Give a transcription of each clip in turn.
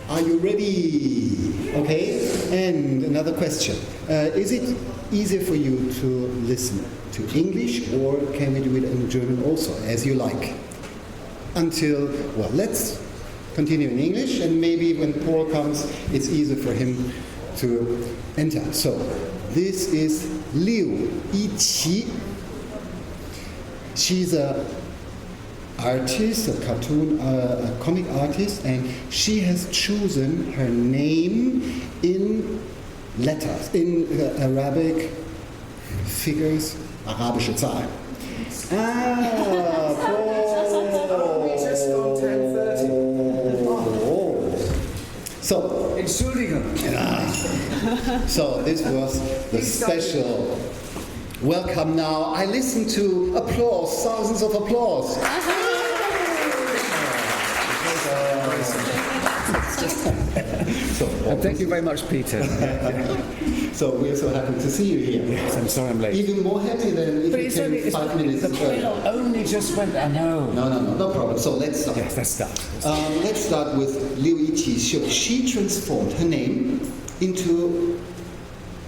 Are you ready? Okay. And another question. Is it easier for you to listen to English, or can we do it in German also, as you like? Well, let's continue in English, and maybe when Paul comes, it's easier for him to enter. So, this is Liu Yiqi. She's a artist, a cartoon, a comic artist, and she has chosen her name in letters, in Arabic figures, arabische Zahlen. So, Entschuldigung. So this was the special welcome now. I listen to applause, thousands of applause. And thank you very much, Peter. So we're so happy to see you here. Yes, I'm sorry I'm late. Even more happy than if you came 5 minutes the earlier. only just went, I know. No problem. So let's start. Yes, let's start. Let's start with Liu Yiqi. She transformed her name into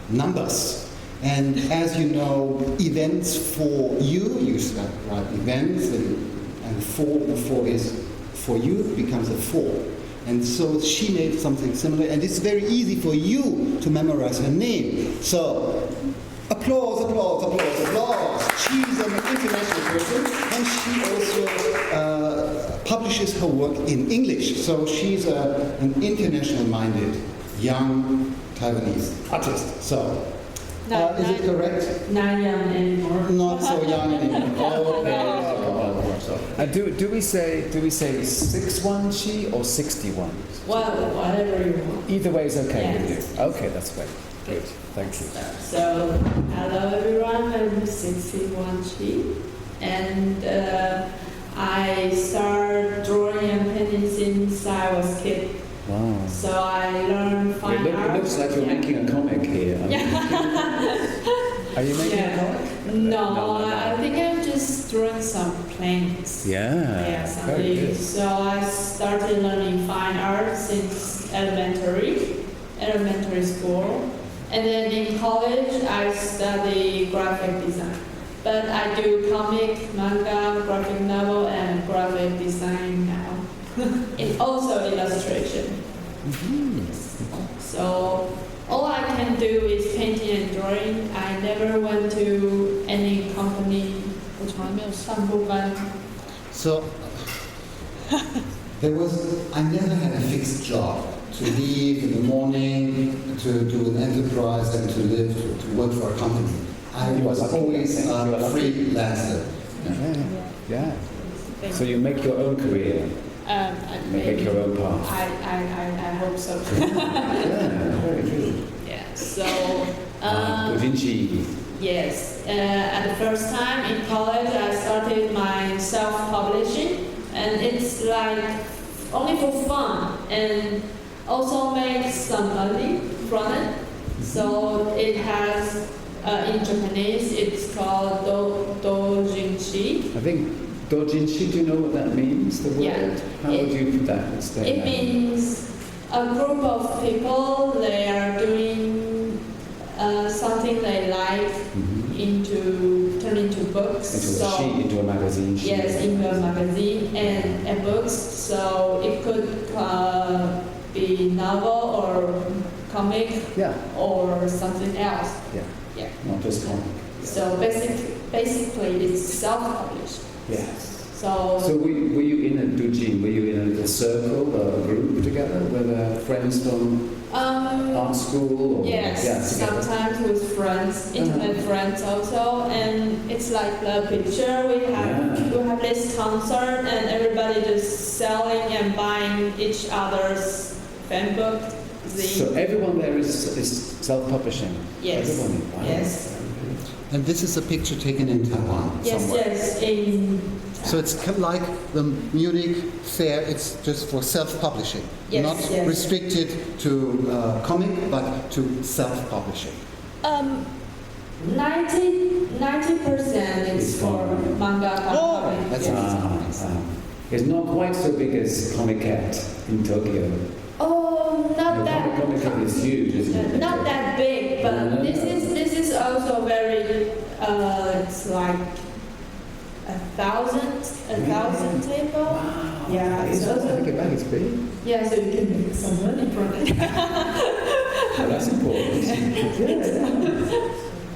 numbers. And as you know, events for you start write events, and 4 is for you, becomes a 4. And so she made something similar, and it's very easy for you to memorize her name. So, applause. She's an international person, and she also publishes her work in English. So she's an international-minded young Taiwanese artist. So, is it correct? Not young anymore. Not so young anymore. And do we say 61 chi or 61? Well, whatever you want. Either way is okay Yes. with you. Okay, that's great. Good. Thank you. So, hello everyone, I'm 61 Chi, and I started drawing and painting since I was a kid. Wow. So I learned fine art. It looks like you're making a comic here. Are you making a comic? No, I think I'm just drawing some planes. Yeah. Something. Very good. So I started learning fine art since elementary school. And then in college, I study graphic design. But I do comic, manga, graphic novel, and graphic design now. And also illustration. Mm-hmm. So all I can do is painting and drawing. I never went to any company. So, I never had a fixed job. To leave in the morning, to do an enterprise, and to live, to work for a company. I was always a freelancer. Yeah. So you make your own career. Make your own path. I hope so. Yeah, very good. Yeah. So. Yes. At the first time in college, I started my self-publishing, and it's like only for fun, and also make some money from it. So it has, in Japanese, it's called doujinshi. I think doujinshi, do you know what that means, the word? Yeah. How would you put that? It means a group of people, they are doing something they like turn into books. Into a magazine. Yes, into a magazine and books. So it could be novel or comic or something else. Yeah. Not just comic. So basically it's self-published. Yes. So were you in a doujin? Were you in a little circle, a group together with friends from art school? Or, yes, sometimes with friends, intimate friends also, and it's like the picture we have this concert and everybody just selling and buying each other's fan book. So everyone there is self-publishing. Yes. Everyone. Wow. Yes. And this is a picture taken in Taiwan. Yes, in. So it's like the Munich fair, it's just for self-publishing. Not restricted to comic, but to self-publishing. 90% is for manga. Oh, that's It's not quite so big as Comic Cat in Tokyo. Oh, comic club is huge, isn't it? Not that big, but this is also very. It's like 1,000 table. Wow. Yeah, It's also it's big. Yeah, so you can make some money from it. Well, that's important. Yeah.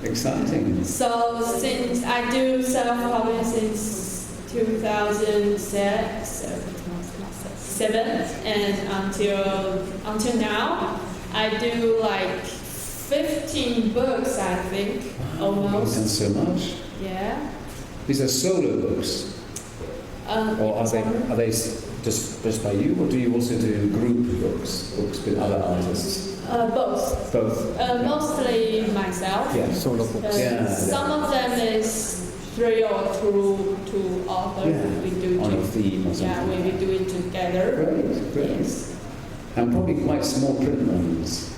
Exciting. So since I do self-publishing since 2007 and until now, I do like 15 books, I think, almost. Thanks so much. Yeah. These are solo books, or are they just by you, or do you also do group books with other artists? Both. Both. Mostly myself. Yeah, solo books. Some of them is 3 or 2 authors. Yeah. We do On a theme or something. Yeah, we do it together. Great. Yes. And probably quite small print runs.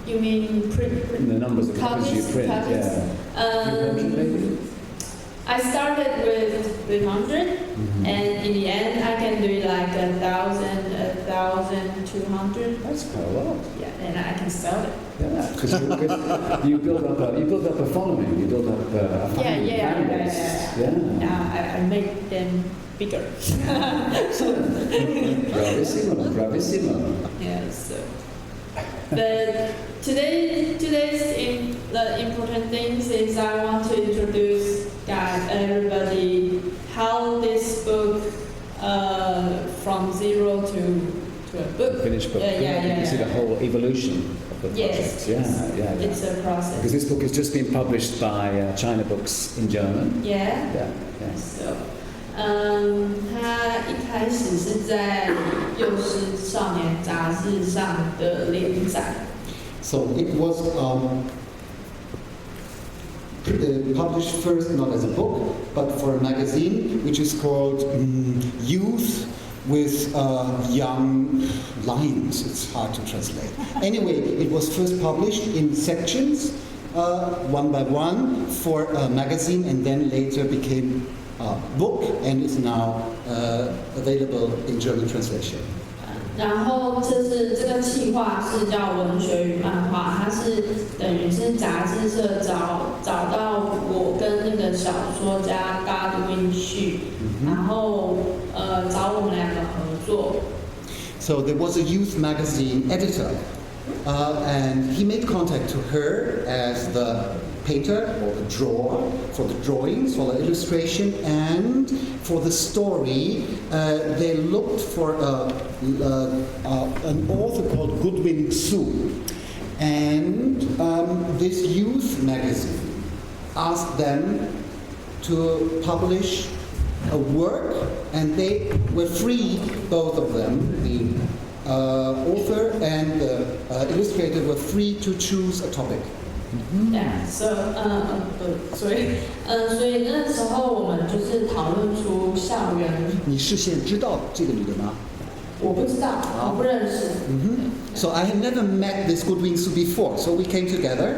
You mean print? The numbers of copies you print, copies? yeah. 200 maybe? I started with 300, and in the end I can do it like 1,200. That's quite a lot. Yeah, and I can sell it. Yeah, because you build up a following, you build up a fan base. I make them bigger. Excellent. Bravissimo. Yeah, so. But the important things is I want to introduce everybody how this book from zero to a book. Finished book. Yeah. You see the whole evolution of the project. Yes. Yeah. It's a process. Because this book has just been published by Chinabooks in German. Yeah. So. 他一开始是在幼师少年杂志上的连载。So it was published first not as a book, but for a magazine which is called Youth with Young Lions. It's hard to translate. Anyway, it was first published in sections, one by one, for a magazine, and then later became a book and is now available in German translation. 然后这个企划是叫文学与漫画，它是等于是杂志社找到我跟那个小说家 Godwin Xu，然后找我们两个合作。So there was a youth magazine editor, and he made contact to her as the painter or the drawer for the drawings, for the illustration, and for the story. They looked for an author called Goodwin Xu, and this youth magazine asked them to publish a work, and they were free, both of them, the author and the illustrator were free to choose a topic. Yeah, so 所以那时候我们就是讨论出校园。你事先知道这个女的吗？我不知道，我不认识。So I had never met this Goodwin Xu before, so we came together.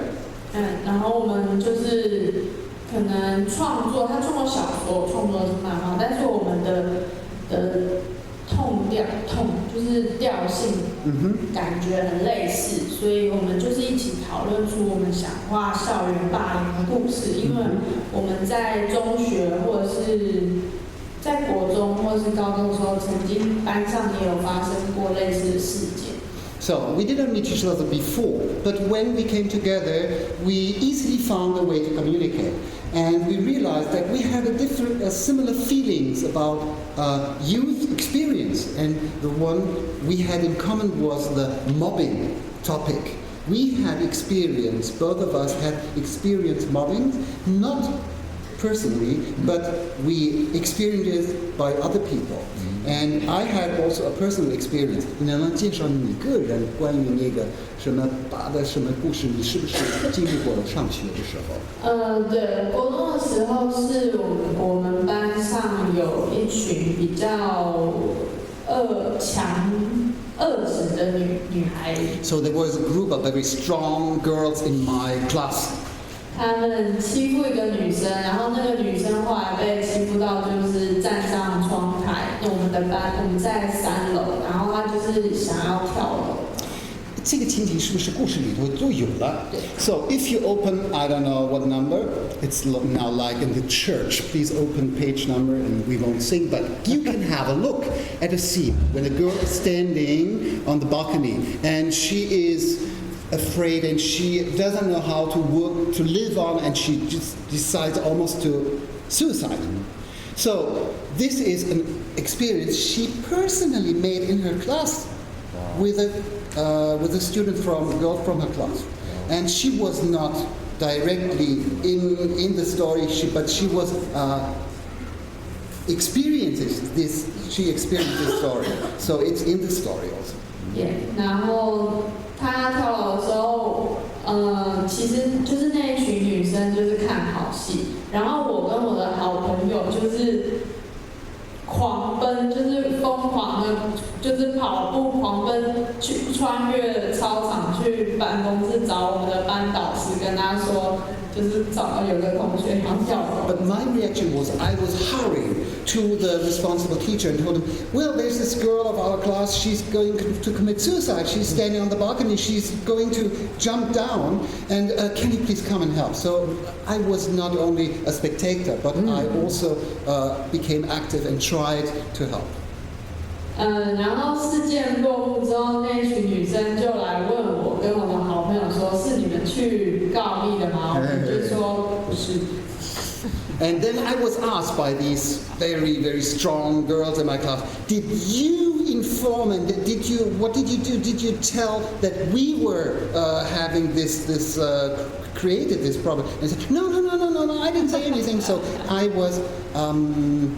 然后我们就是可能创作，他创作小说，我创作的是漫画，但是我们的就是调性，感觉很类似，所以我们就是一起讨论出我们想画校园霸凌的故事，因为我们在中学或者是在国中或者是高中的时候，曾经班上也有发生过类似的事件。So we didn't meet each other before, but when we came together, we easily found a way to communicate. And we realized that we had similar feelings about youth experience. And the one we had in common was the mobbing topic. We had experienced, both of us had experienced mobbing, not personally, but we experienced it by other people. And I had also a personal experience. 你能介绍你个人关于那个什么拔的什么故事？你是不是经历过上学的时候？对，国中的时候是我们班上有一群比较恶质的女孩。So there was a group of very strong girls in my class. 他们欺负一个女生，然后那个女生后来被欺负到就是站上窗台。我们的班我们在3楼，然后她就是想要跳楼。这个情景是不是故事里头就有了？ So if you open, I don't know what number, it's now like in the church. Please open page number, and we won't sing, but you can have a look at a scene when a girl is standing on the balcony and she is afraid and she doesn't know how to work, to live on, and she just decides almost to suicide. So this is an experience she personally made in her class with a student girl from her class, and she was not directly in the story, but she was experiences this. She experienced this story, so it's in the story also. Yeah. 然后他跳楼的时候，其实就是那一群女生就是看好戏，然后我跟我的好朋友就是狂奔，就是疯狂的，就是跑步狂奔去穿越操场去办公室找我们的班导师，跟他说，就是找有个同学要跳楼。But my reaction was I was hurrying to the responsible teacher and told him, well, there's this girl of our class, she's going to commit suicide. She's standing on the balcony, she's going to jump down, and can you please come and help? So I was not only a spectator, but I also became active and tried to help. 然后事件落幕之后，那群女生就来问我跟我的好朋友说：“是你们去告密的吗？”我们就说不是。 And then I was asked by these very, very strong girls in my class, did you inform and what did you do? Did you tell that we were having created this problem? And I said, no, I didn't say anything. So I was, on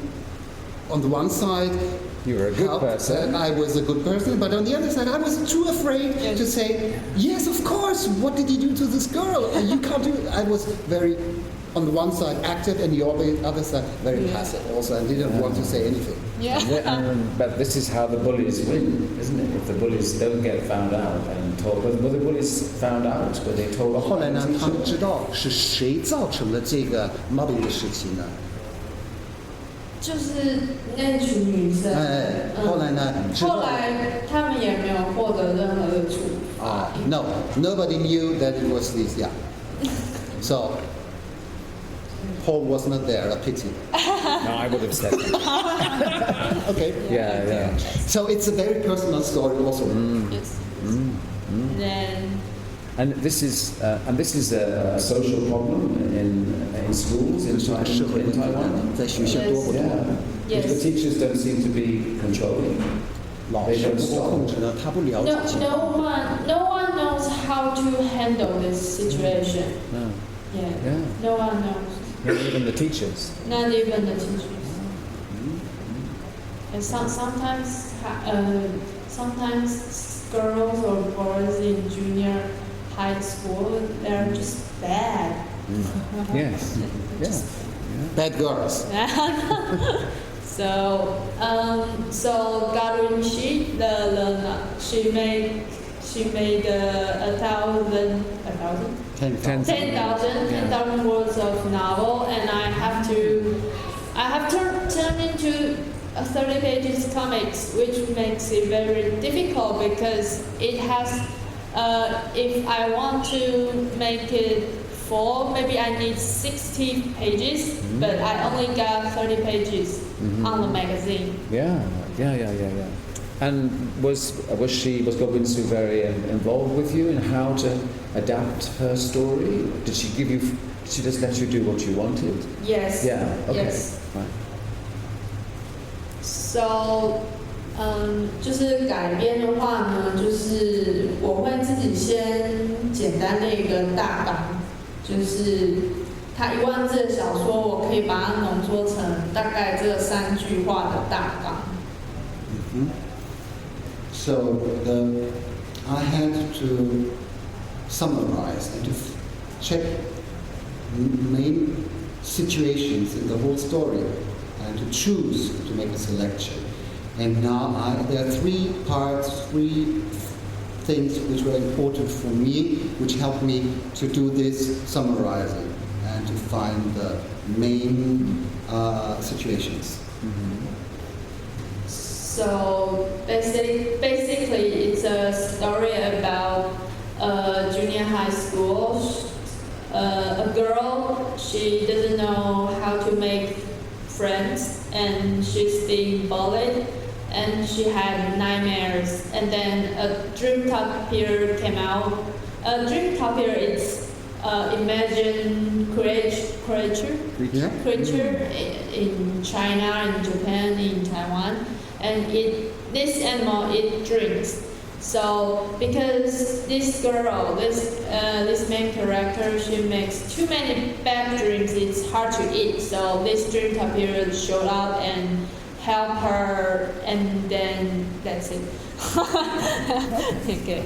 the one side, you were a good person. I was a good person, but on the other side, I was too afraid to say, yes, of course, what did you do to this girl? You can't do it. I was very, on the one side, active, and the other side, very passive also, and didn't want to say anything. But this is how the bullies win, isn't it? If the bullies don't get found out and told, but the bullies found out, but they told. 后来呢，他们知道是谁造成了这个 mobbing 的事情呢？就是那群女生。后来呢？后来他们也没有获得任何的处罚。No, nobody knew that it was this. Yeah. So Paul was not there. A pity. No, I would have said that. Okay. Yeah. So it's a very personal story also. Yes. Then. And this is a social problem in schools in Taiwan. Yes. The teachers don't seem to be controlling. They don't stop. No one knows how to handle this situation. No. Yeah. No one knows. Not even the teachers. Not even the teachers. And sometimes girls or boys in junior high school, they're just bad. Yes. Bad girls. So Garin she made 10,000 words of novel, and I have turned into 30 pages comics, which makes it very difficult because it has. If I want to make it full, maybe I need 60 pages, but I only got 30 pages on the magazine. Yeah. And was Gobinsu very involved with you in how to adapt her story? Did she just let you do what you wanted? Yes. Yeah. Okay. Yes. Right. So. 就是改编的话呢，就是我会自己先简单的一个大纲，就是它1万字的小说，我可以把它浓缩成大概这3句话的大纲。So I had to summarize and to check main situations in the whole story and to choose to make a selection. And now there are 3 things which were important for me, which helped me to do this summarizing and to find the main situations. So basically, it's a story about she doesn't know how to make friends, and she's being bullied, and she had nightmares. And then a Dreamtopia came out. Dreamtopia is imagined creature in China, in Japan, in Taiwan, and this animal drinks. So because this girl, this main character, she makes too many bad drinks, it's hard to eat. So this Dreamtopia showed up and helped her, and then that's it. Okay.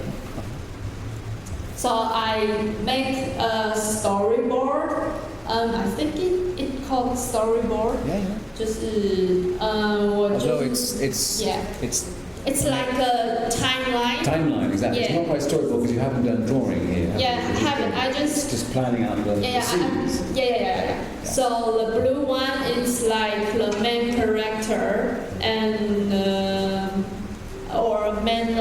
So I make a storyboard. I think it called storyboard. Yeah. 就是我就 Although it's like a timeline. Timeline, exactly. Yeah. It's not quite storyboard because you haven't done drawing here. Yeah, I haven't. I just planning out the scenes. Yeah. So the blue one is like the main character and or main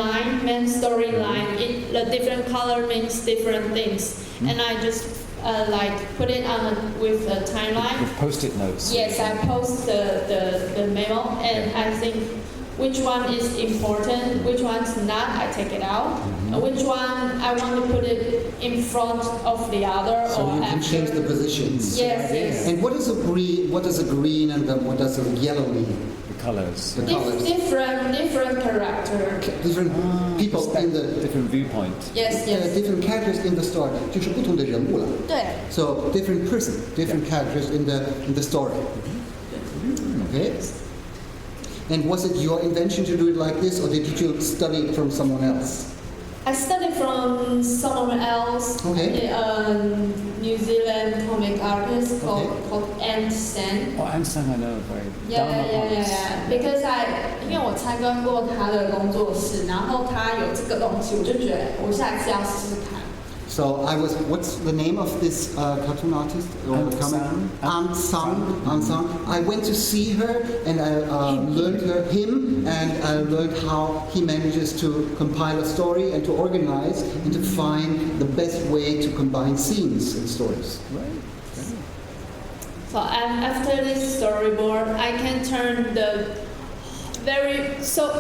storyline. The different color means different things, and I just like put it on with a timeline. With post-it notes. Yes, I post the memo, and I think which one is important, which one's not, I take it out. Which One I want to put it in front of the other So or you can after. change the positions. Yes. And what is a green? What does a green and what does a yellow mean? The colours. The colors. Different character. Different people in the different viewpoint. Yes. different characters in the story. 就是不同的人物了。对。 So different person, different characters in the story. Okay. And was it your invention to do it like this, or did you study it from someone else? I studied from someone else, Okay. New Zealand comic artist called Anne Sen. Oh, Einstein, I know, very down the hearts. Yeah. Because 因为我参观过他的工作室，然后他有这个东西，我就觉得我下次要试试看。 So what's the name of this cartoon artist? Aunt Sang. I went to see her and I learned him and I learned how he manages to compile a story and to organize and to find the best way to combine scenes and stories. Right. So after this storyboard, I can turn the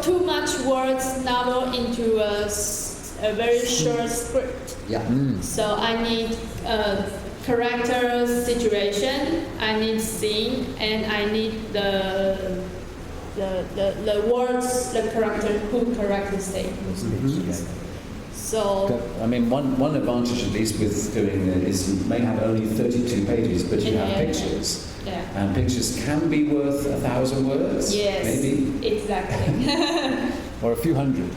too much words novel into a very short script. Yeah. So I need character situation, I need scene, and I need the words the character say. So I mean, one advantage at least with doing it is you may have only 32 pages, but you have pictures. Yeah. And pictures can be worth 1,000 words. Yes. Maybe. Exactly. Or a few hundred.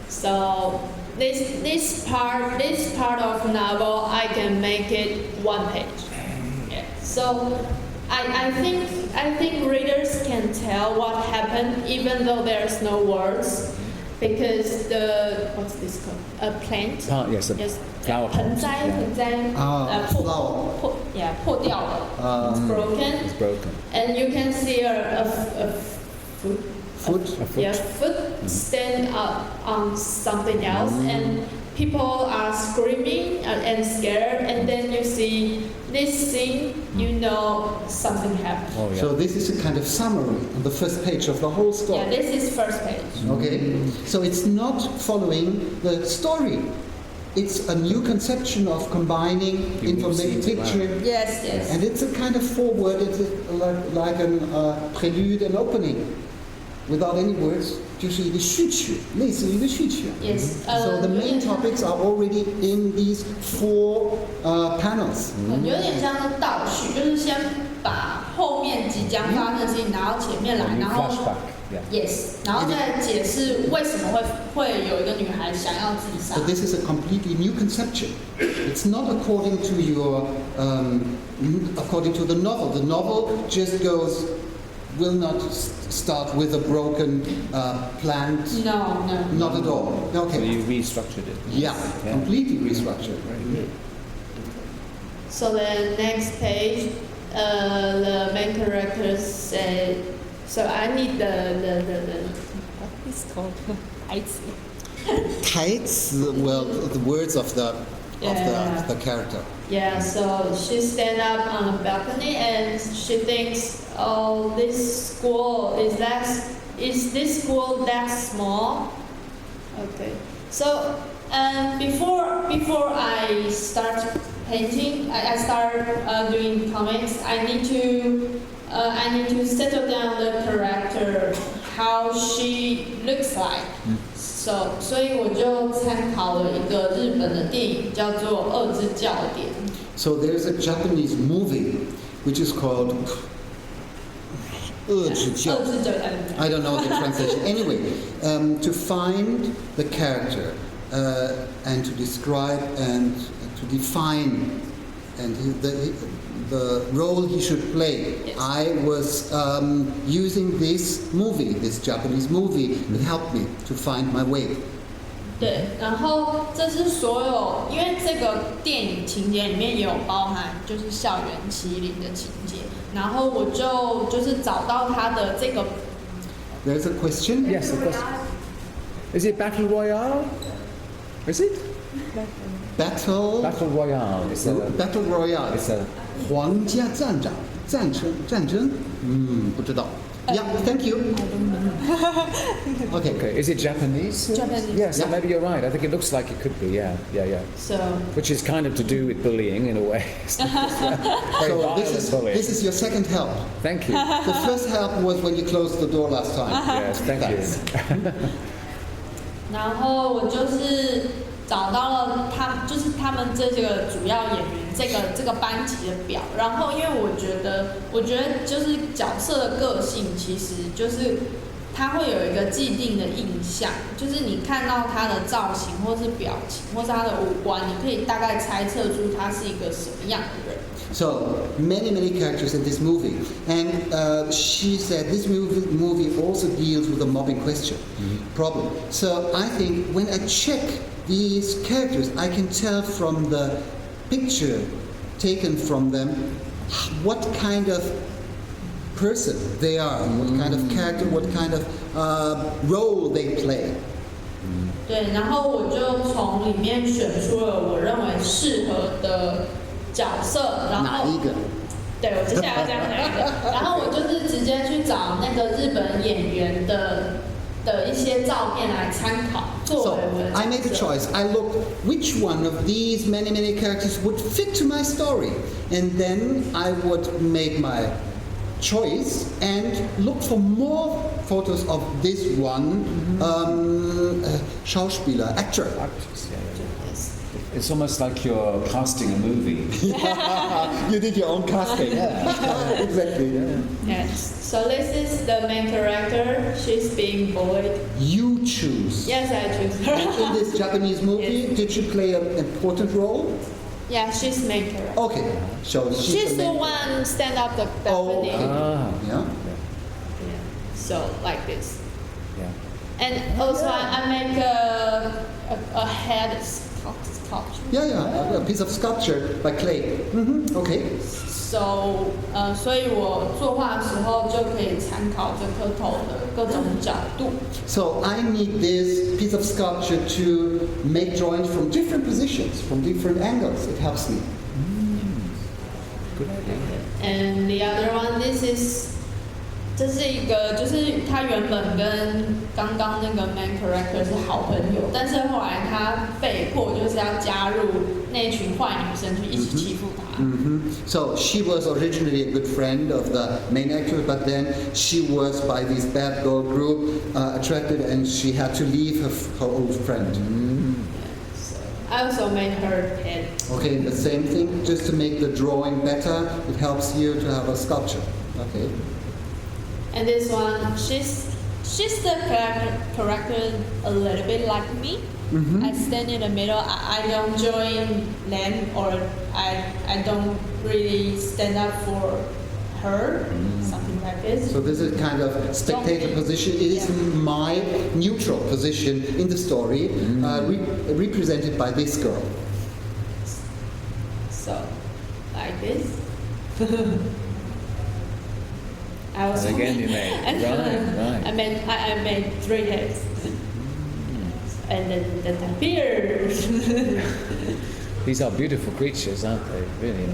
So this part of novel I can make it 1 page. Yeah. So I think readers can tell what happened even though there's no words, because what's this called? A plant. Yes, yes. Flower pot. 盆栽 flower. 破掉了. It's broken. It's broken. And you can see a foot. A foot stand up on something else, and people are screaming and scared, and then you see this scene, you know something happened. Oh, yeah. So this is a kind of summary on the first page of the whole story. Yeah, this is first page. Okay, so it's not following the story. It's a new conception of combining information, picture, Yes. and it's a kind of forward. It's like a prelude and opening, without any words. 就是一个序曲，类似于一个序曲。 Yes. So the main topics are already in these 4 panels. 有点像是倒叙，就是先把后面即将发生的事情拿到前面来，然后 flashback. Yeah. yes，然后再解释为什么会有一个女孩想要自杀 So。this is a completely new conception. It's not according to your, according to the novel. The novel just will not start with a broken plant. No. Not at all. So Okay. you restructured it. Yeah, completely restructured. Very good. So the next page, the main character said, so I need the what is it called? 台词. Tights, well, the words of the character. Yeah, so she stand up on the balcony and she thinks, oh, this school that small? Okay. So before I start painting, I start doing comics. I need to settle down the character, how she looks like.所以我就参考了一个日本的电影，叫做《二之教典》。So there's a Japanese movie which is called 二之教. I don't know the translation. Anyway, to find the character and to describe and to define and the role he should play. Yes. I was using this Japanese movie that helped me to find my way. 对，然后这是所有，因为这个电影情节里面也有包含就是校园欺凌的情节，然后我就是找到他的这个。There's a question. Yes, of course. Is it Battle Royale? Is it? Battle Royale. Battle Royale. It's a 皇家战争? 不知道. Yeah, thank you. Okay. Okay. Is it Japanese? Japanese. Yes, Yeah. maybe you're right. I think it looks like it could be. Yeah. So. Which is kind of to do with bullying in a way. Very So violent bullying. this is your second help. Thank you. The first help was when you closed the door last time. Yes, thank Thanks. you. 然后我就是找到了他们这个主要演员这个班级的表，然后因为我觉得就是角色的个性其实就是他会有一个既定的印象，就是你看到他的造型或是表情或是他的五官，你可以大概猜测出他是一个什么样的人。So many characters in this movie, and she said this movie also deals with the mobbing problem. So I think when I check these characters, I can tell from the picture taken from them what kind of person they are, what kind of character, what kind of role they play. 对，然后我就从里面选出了我认为适合的角色，然后哪一个？对，我接下来要讲哪一个，然后我就是直接去找那个日本演员的一些照片来参考，作为我的角色。So I made a choice. I looked which one of these many characters would fit to my story, and then I would make my choice and look for more photos of this one Schauspieler, actor. Actress, yeah. It's almost like you're casting a movie. You did your own casting. Yeah. Exactly. Yeah. Yes. So this is the main character. She's being bullied. You choose. Yes, I choose her. And in this Japanese movie, Yes. did she play an important role? Yeah, she's main character. Okay, so She's the main- one stand up the balcony. Okay. Ah. Yeah. Yeah. So like this. Yeah. And also I make a head sculpture. Yeah, a piece of sculpture by clay. Okay. So 所以我作画的时候就可以参考这颗头的各种角度。So I need this piece of sculpture to make drawings from different positions, from different angles. It helps me. Good idea. And the other one,这是一个，就是他原本跟刚刚那个 main character 是好朋友，但是后来他被迫就是要加入那群坏女生去一起欺負他。So she was originally a good friend of the main actor, but then she was by this bad girl group attracted, and she had to leave her old friend. So I also made her head. Okay, the same thing, just to make the drawing better. It helps you to have a sculpture. Okay. And this one, she's the character a little bit like me. I stand in the middle. I don't join them, or I don't really stand up for her. Something like this. So this is kind of spectator position. It is my neutral position in the story, represented by this girl. So, like this. I was And again you made, right. I made 3 heads, and then appeared. These are beautiful creatures, aren't they? Really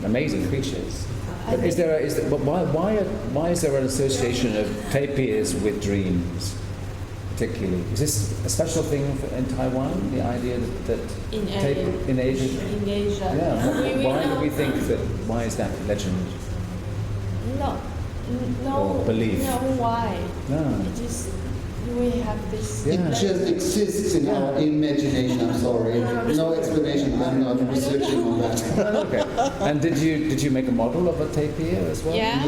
amazing creatures. But why is there an association of tapirs with dreams, particularly? Is this a special thing in Taiwan? The idea that in Asia? In Asia. Yeah. Why do we think that? Why is that legend? No. Or belief? No. Why? No. It just we have this. It just exists in our imagination. I'm sorry. No explanation. I'm not researching on that. Okay. And did you make a model of a tapir as well? Yeah.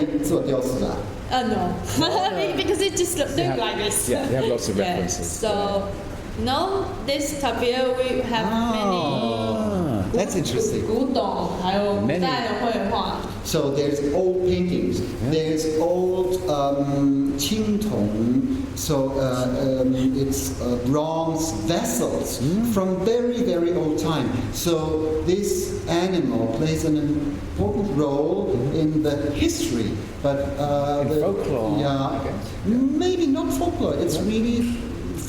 No. Because it just looks like this. Yeah, you have lots of references. So, no, this tapir we have many. That's interesting. 古董还有古代的绘画。So there's old paintings. There's old Qingtong. So it's bronze vessels from very, very old time. So this animal plays an important role in the history. But folklore. Yeah, maybe not folklore. It's really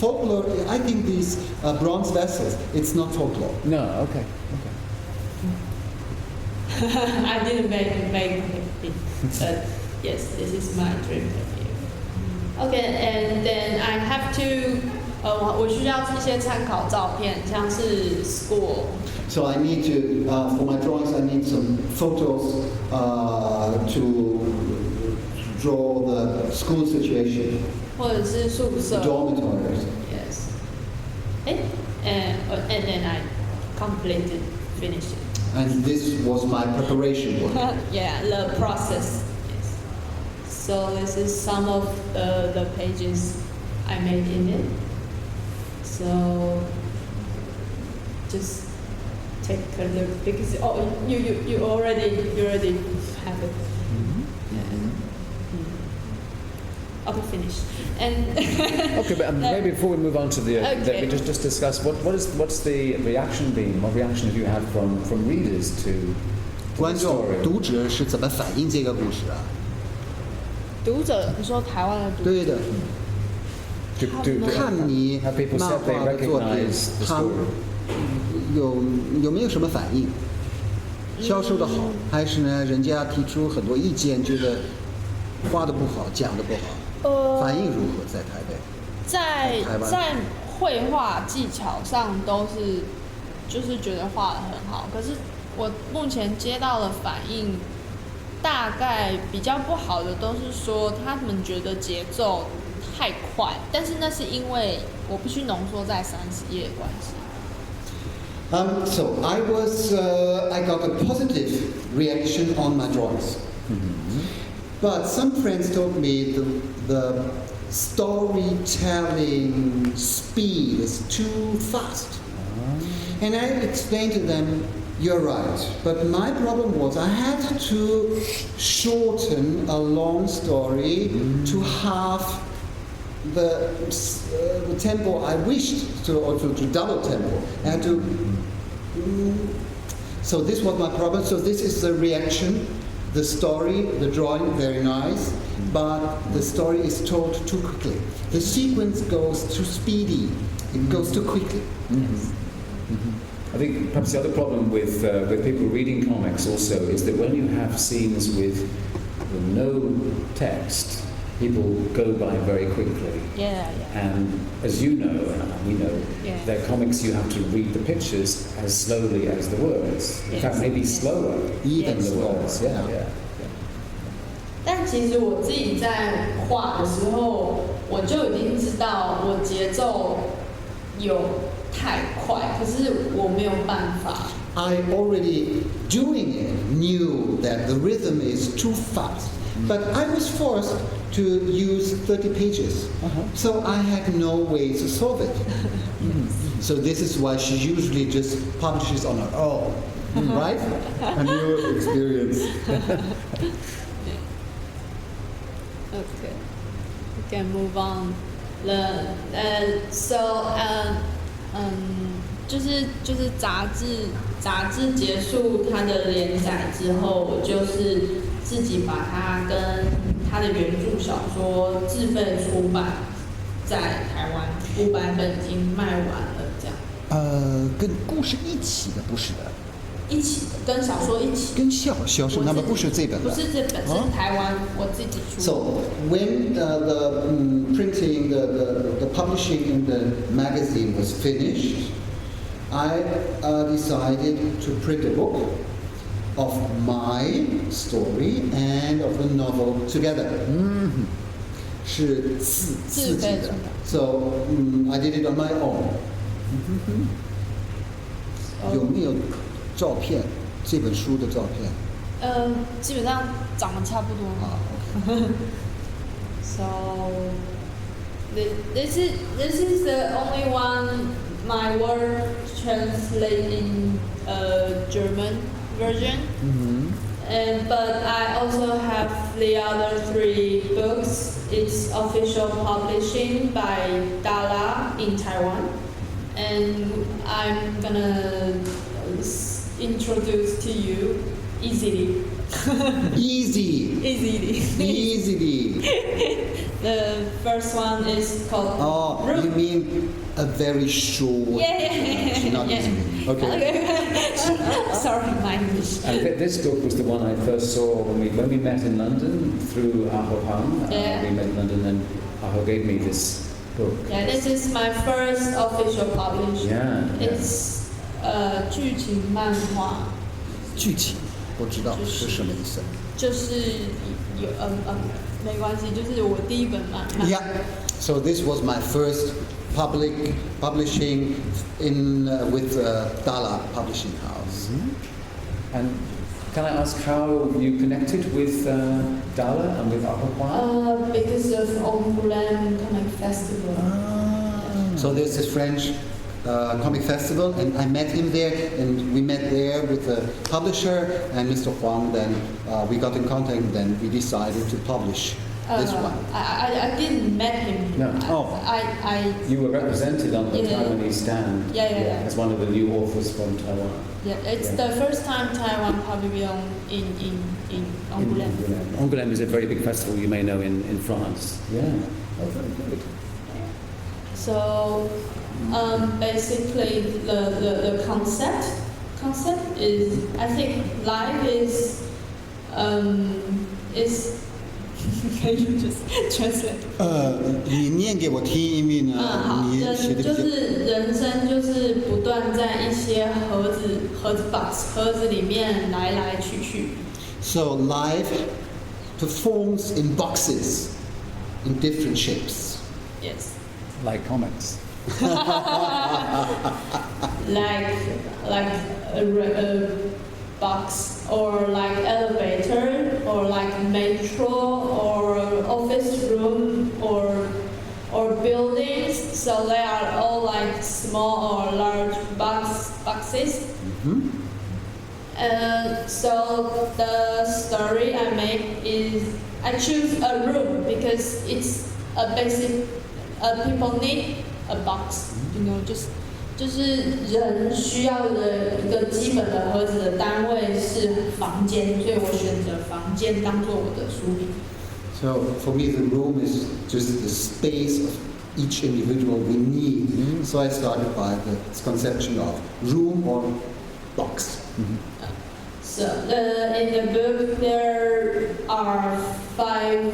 folklore. I think these bronze vessels. It's not folklore. No. Okay. I didn't make it, but yes, this is my dream tapir. Okay, and then I have to. 我需要一些参考照片，像是 school. So I need to, for my drawings, I need some photos to draw the school situation. 或者是宿舍 Dormitories. Yes. And then I completed, finished it. And this was my preparation work. Yeah, the process. Yes. So this is some of the pages I made in it. So just take a look because you already have it. Okay, finished. And Okay, but maybe before we move on to the, Okay. we just discuss what's the reaction been? What reaction have you had from readers to the 观众 story? 读者是怎么反映这个故事啊？读者，你说台湾的读者，对的， Do 看你 have people 漫 said they 画的作品 recognize the，他 story? 有没有什么反应？销售的好，还是呢？人家提出很多意见，觉得画的不好，讲的不好。反应如何在台北？在绘画技巧上都是，就是觉得画得很好。可是我目前接到的反应，大概比较不好的都是说，他们觉得节奏太快，但是那是因为我必须浓缩在30页的关系。So I got a positive reaction on my drawings. But some friends told me the storytelling speed is too fast. And I explained to them, you're right. But my problem was I had to shorten a long story to half the tempo I wished to, or to double tempo. I had to. So this was my problem. So this is the reaction. The story, the drawing, very nice, but the story is told too quickly. The sequence goes too speedy. It goes too quickly. I think perhaps the other problem with people reading comics also is that when you have scenes with no text, people go by very quickly. Yeah. And as you know, and we know, Yeah. their comics you have to read the pictures as slowly as the words. In Yes. fact, maybe slower Even than the slower, words. yeah. 但其实我自己在画的时候，我就已经知道我节奏有太快，可是我没有办法。I already doing it knew that the rhythm is too fast, but I was forced to use 30 pages. So I had no way to solve it. So this is why she usually just publishes on her own, right? A new experience. Okay, we can move on. So, 就是杂志结束它的连载之后，我就是自己把它跟它的原著小说自费出版，在台湾500本已经卖完了，这样。跟故事一起的不是的，一起的，跟小说一起。跟小说那么不是这本的。不是这本，是台湾我自己出的。 So when the printing, the publishing in the magazine was finished, I decided to print a book of my story and of the novel together. 是自己的。So I did it on my own. 有没有照片？这本书的照片？基本上长得差不多。So this is the only one my work translated in German version. But I also have the other 3 books. It's official publishing by Dala in Taiwan. And I'm gonna introduce to you easily. Easily. The first one is called. Oh, Room. you mean a very short. Yeah. Not easily. Okay. Sorry, my English. And this book was the one I first saw when we met in London through Aho Pang. Yeah. We met in London and Aho gave me this book. Yeah, this is my first official publishing. Yeah. It's 剧情漫画。剧情不知道是什么意思。就是有没关系，就是我第一本漫画。Yeah. So this was my first publishing in with Dala Publishing House. And can I ask how you connected with Dala and with Aho Pang? Because of Angoulême Comic Festival. So there's this French comic festival, and I met him there, and we met there with the publisher and Mr. Huang. Then we got in contact, and then we decided to publish this one. I didn't met him. No. You were represented on the Taiwanese stand. Yeah. As one of the new authors from Taiwan. Yeah, it's the first time Taiwan pavilion in Angoulême. Angoulême is a very big festival you may know in France. Yeah. Oh, very good. So basically the concept is, I think life is can you just translate? 你念给我听，因为呢，你写的比较。就是人生就是不断在一些盒子里面来来去去。So life performs in boxes, in different shapes. Yes. Like comics. like a box, or like elevator, or like metro, or office room, or buildings. So they are all like small or large boxes. So the story I make is I choose a room because it's a basic. People need a box,就是人需要的一个基本的盒子的单位是房间，所以我选择房间当做我的书名。So for me, the room is just the space of each individual we need. So I started by the conception of room or box. So in the book there are five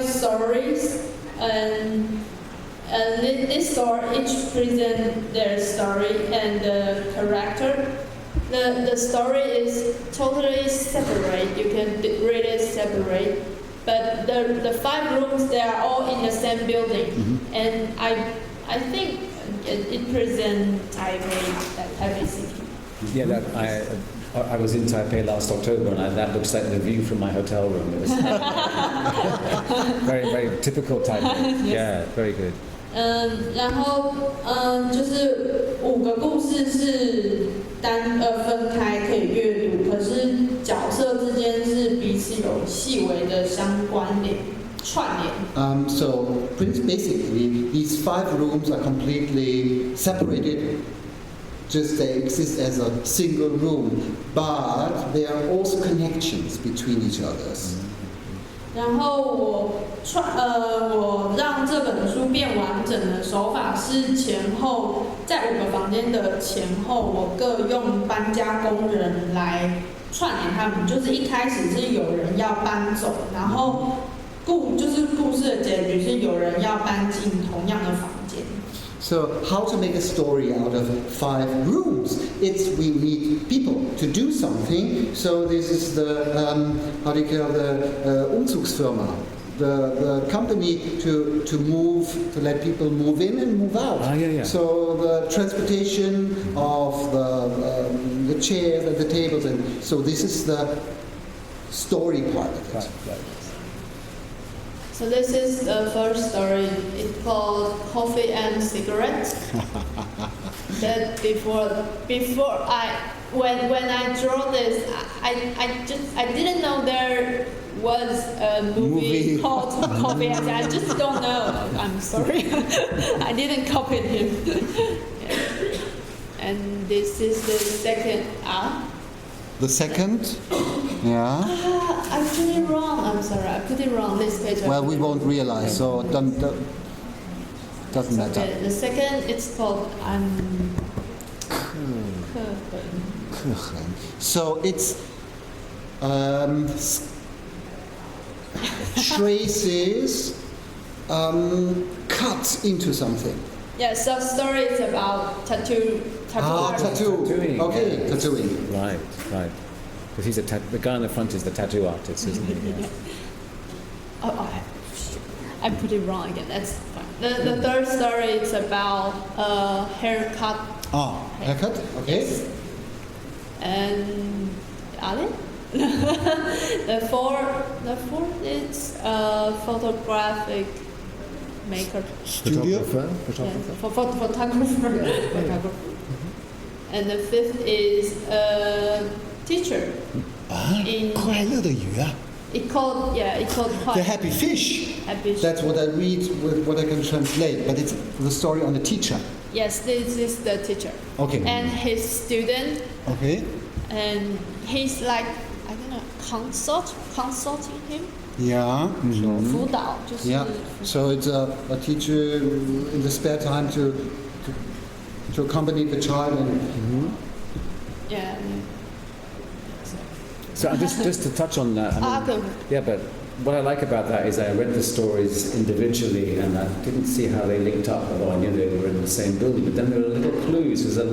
stories, and this story each present their story and the character. The story is totally separate. You can read it separate. But the 5 rooms, they are all in the same building, and I think it presents Taipei City. Yeah, that I was in Taipei last October, and that looks like the view from my hotel room. It was very, very typical Taipei. Yeah, very good. 然后就是5个故事是分开可以阅读，可是角色之间是彼此有细微的相关联串联。So basically, these 5 rooms are completely separated. Just they exist as a single room, but there are also connections between each others. 然后我让这本书变完整的手法是前后在5个房间的前后，我各用搬家工人来串联他们，就是一开始是有人要搬走，然后故事的结局是有人要搬进同样的房间。So how to make a story out of 5 rooms? It's we need people to do something. So this is the how do you call the Umzugsfirma, the company to move, to let people move in and move out. Yeah. So the transportation of the chairs and the tables, and so this is the story part of it. Right. So this is the first story. It's called Coffee and Cigarettes. That when I draw this, I didn't know there was a movie called Coffee and I just don't know. I'm sorry. I didn't copy him. Yeah. And this is the second. The second, yeah. I put it wrong. I'm sorry. I put it wrong. This page. Well, we won't realize, so it doesn't matter. Okay. The second, it's called So it's traces cut into something. Yeah, so story is about tattoo artist. Tattooing. Okay, tattooing. Right. Because the guy in the front is the tattoo artist, isn't he? Yeah. I put it wrong again. That's fine. The third story is about haircut. Haircut. Okay. And Ale? the fourth is photographic maker. Studio. Photographer. Photographer. Photographer. And the fifth is teacher. 快乐的鱼啊. It called The happy fish. Happy fish. That's what I read with what I can translate, but it's the story on the teacher. Yes, this is the teacher. Okay. And his student. Okay. And he's like, I don't know, consulting him. Yeah. 辅导就是 Yeah. So it's a teacher in the spare time to accompany the child and. Yeah. So just to touch on that. Yeah, but what I like about that is I read the stories individually and I didn't see how they linked up, although I knew they were in the same building. But then there were little clues. There's a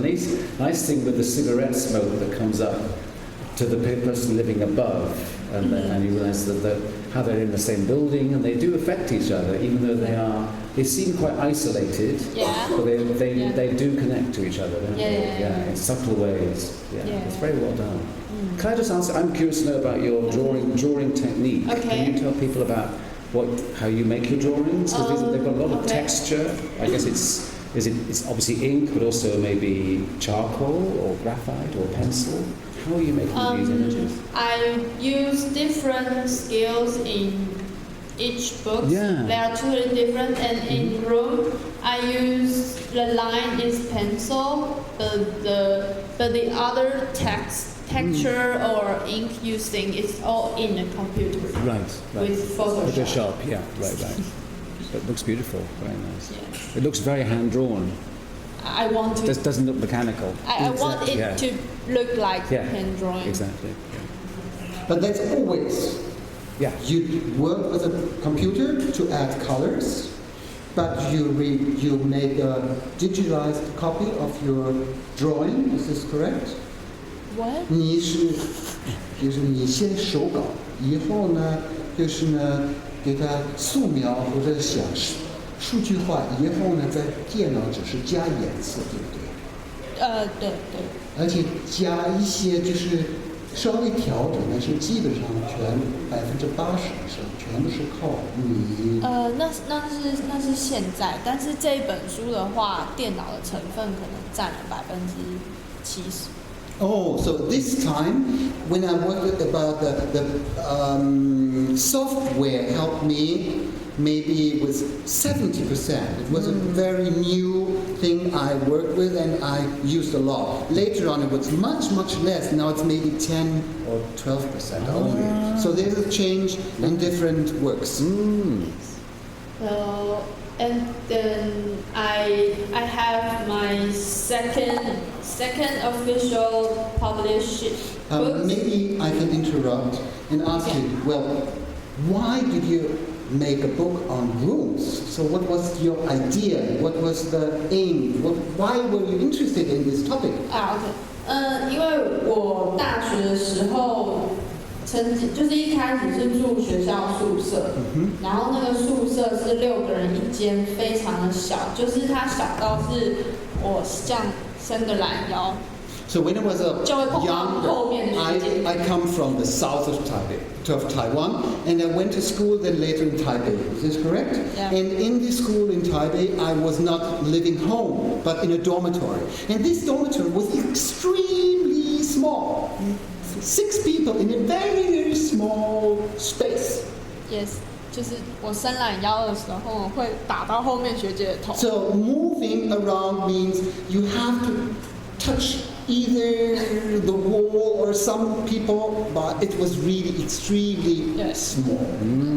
nice thing with the cigarette smoke that comes up to the person living above, and you realise that how they're in the same building and they do affect each other, even though they seem quite isolated. Yeah. But they do connect to each other, don't they? Yeah. In subtle ways. Yeah. It's very well done. Can I just ask? I'm curious to know about your drawing technique. Okay. Can you tell people about how you make your drawings? Because they've got a lot of texture. I guess it's obviously ink, but also maybe charcoal or graphite or pencil. How are you making these images? I use different skills in each book. Yeah. They are totally different. And in room, I use the line is pencil, but the other texture or ink using is all in the computer. Right. With Photoshop. Photoshop. Yeah. Right. It looks beautiful. Very nice. Yeah. It looks very hand drawn. I want to. It doesn't look mechanical. I want it to look like hand drawing. Exactly. Yeah. But that's always. Yeah. You work with a computer to add colors, but you make a digitalized copy of your drawing. Is this correct? What? 就是你先手稿，以后呢，就是呢，给它素描或者想数据化，以后呢，在电脑只是加颜色，对不对？对。而且加一些就是稍微调整，但是基本上全80%以上全部是靠你。那是现在，但是这一本书的话，电脑的成分可能占了70%。Oh, so this time, when I worked about the software helped me maybe was 70%. It was a very new thing I worked with and I used a lot. Later on it was much, much less. Now it's maybe 10 or 12% only. So there's a change in different works. So, and then I have my second official published book. Maybe I can interrupt and ask you, well, why did you make a book on rooms? So what was your idea? What was the aim? Why were you interested in this topic? OK，因为我大学的时候，就是一开始是住学校宿舍，然后那个宿舍是6个人一间，非常的小，就是它小到是我这样伸个懒腰。So when I was young, I come from the south of Taiwan, and I went to school then later in Taipei. Is this correct? Yeah. And in this school in Taipei, I was not living home, but in a dormitory. And this dormitory was extremely small. 6 people in a very, very small space. Yes. 就是我伸懒腰的时候会打到后面学姐的头。 So moving around means you have to touch either the wall or some people, but it was really extremely small.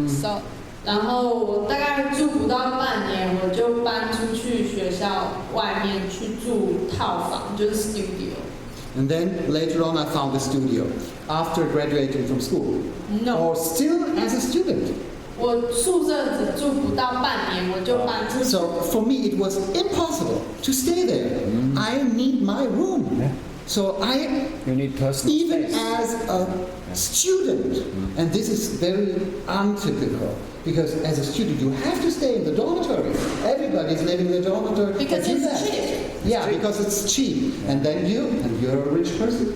So, 然后我大概住不到半年，我就搬出去学校外面去住套房，就是 studio。 And then later on I found a studio after graduating from school. No. Or still as a student. 我宿舍只住不到半年，我就搬出去。 So for me it was impossible to stay there. I need my room. So You need personal even space. as a student, and this is very untypical, because as a student you have to stay in the dormitory. Everybody's living in the dormitory. Because But you it's have- cheap. Yeah, because it's cheap. And then you're a rich person.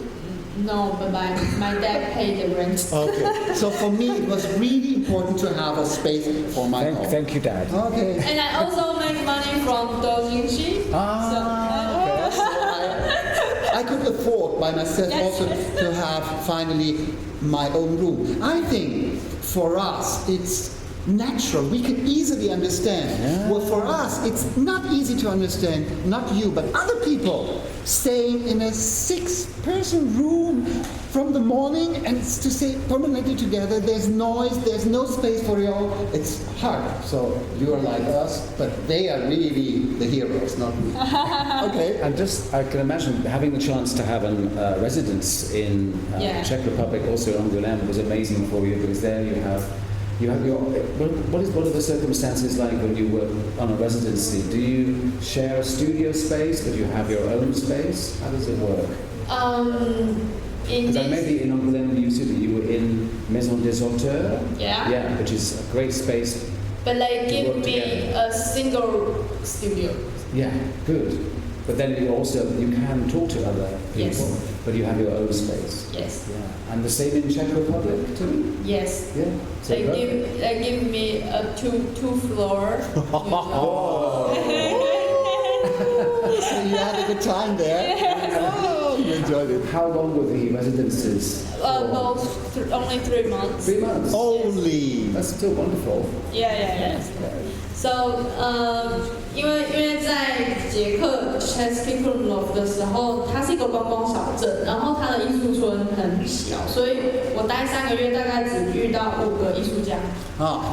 No, but my dad paid the rent. Okay. So for me it was really important to have a space for my home. Thank you, Dad. Okay. And I also make money from doujinshi. I could afford by myself also to have finally my own room. I think for us it's natural. We can easily understand. Well, for us it's not easy to understand, not you, but other people staying in a 6-person room from the morning and to stay permanently together. There's noise, there's no space for you all. It's hard. So you are like us, but they are really the heroes, not me. Okay. And I can imagine having the chance to have a residence in Czech Republic, also in Angoulême, was amazing for you, because there you have your. What are the circumstances like when you work on a residency? Do you share a studio space, but you have your own space? How does it work? Because maybe in Angoulême you were in Maison des Auteurs. Yeah, which is a great space. But they give me a single studio. Yeah, good. But then you can talk to other people, but you have your own space. Yes. Yeah. And the same in Czech Republic too? Yes. Yeah. So They give me a two floor. So you had a good time there. Oh, you enjoyed it. How long were the residences? Only 3 months. 3 months. Only. That's still wonderful. Yeah. So, 因为在捷克 Czech Republic 的时候，它是一个观光小镇，然后它的艺术村很小，所以我待3个月，大概只遇到5个艺术家。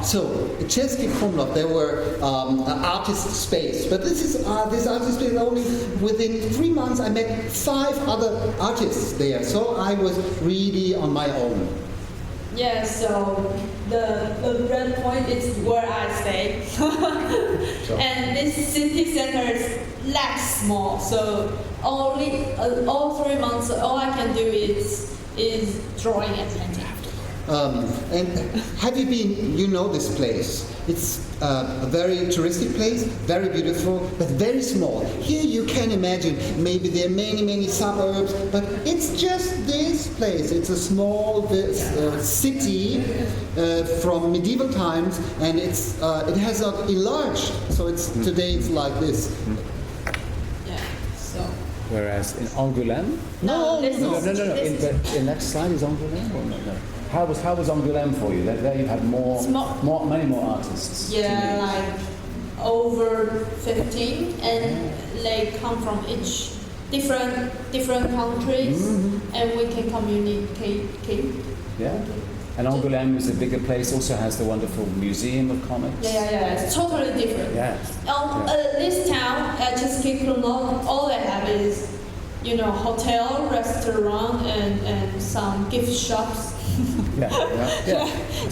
So Czech Republic, there were artist space, but this artist space only within 3 months. I met 5 other artists there, so I was really on my own. Yeah, so the red point is where I stay. And this city center is less small, so all 3 months, all I can do is drawing and painting. And have you been, you know this place. It's a very touristic place, very beautiful, but very small. Here you can imagine maybe there are many suburbs, but it's just this place. It's a small city from medieval times, and it has not enlarged. So today it's like this. Yeah, so. Whereas in Angoulême? No. In that slide is Angoulême or no? How was Angoulême for you? There you had many more artists. Yeah, like over 15, and they come from each different countries, and we can communicate. Yeah. And Angoulême is a bigger place, also has the wonderful Museum of Comics. Yeah, it's totally different. Yeah. This town, Czech Republic, all they have is, hotel, restaurant, and some gift shops.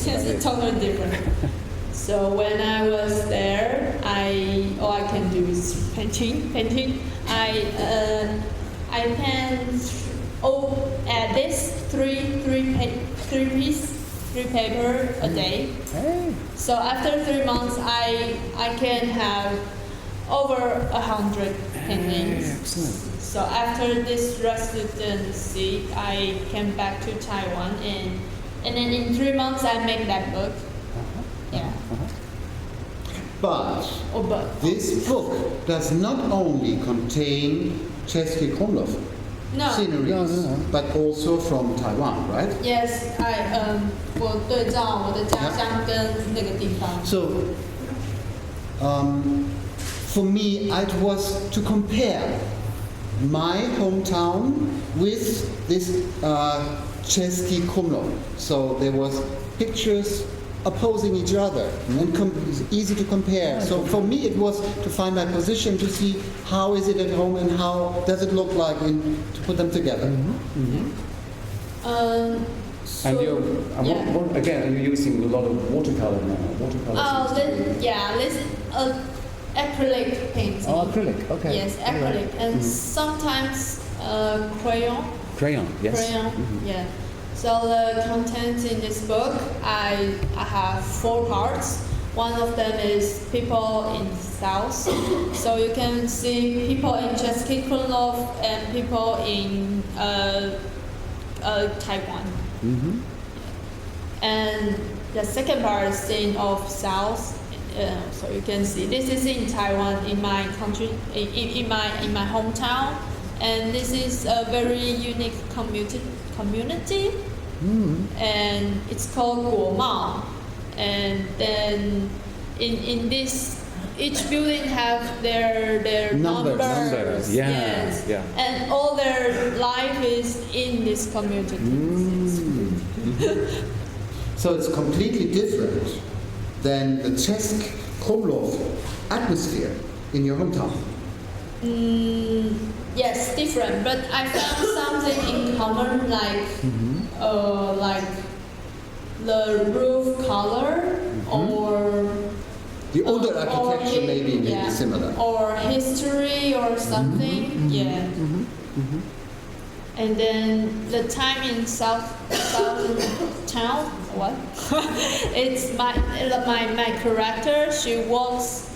It's totally different. So when I was there, all I can do is painting. I paint at this three paper a day. Hey. So after 3 months, I can have over 100 paintings. Excellent. So after this residency, I came back to Taiwan, and then in 3 months I make that book. Yeah. But this book does not only contain Český Krumlov sceneries, but also from Taiwan, right? Yes, 我对照我的家乡跟那个地方。So, for me, it was to compare my hometown with this Český Krumlov. So there was pictures opposing each other, and it's easy to compare. So for me, it was to find my position, to see how is it at home and how does it look like, to put them together. And again, are you using a lot of watercolor now? This acrylic painting. Oh, acrylic. Okay. Yes, acrylic, and sometimes crayon. Crayon. Yes. Crayon. Yeah. So the contents in this book, I have 4 parts. One of them is people in South. So you can see people in Český Krumlov and people in Taiwan. And the second part is in of South. So you can see this is in Taiwan, in my country, in my hometown, and this is a very unique community. And it's called Guomao. And then in this, each building have their numbers. Yes. Yeah. And all their life is in this community. So it's completely different than the Český Krumlov atmosphere in your hometown. Yes, different, but I found something in common, like the roof color, or the older architecture may be similar, or history or something. And then the time in southern town. What? It's my character. She walks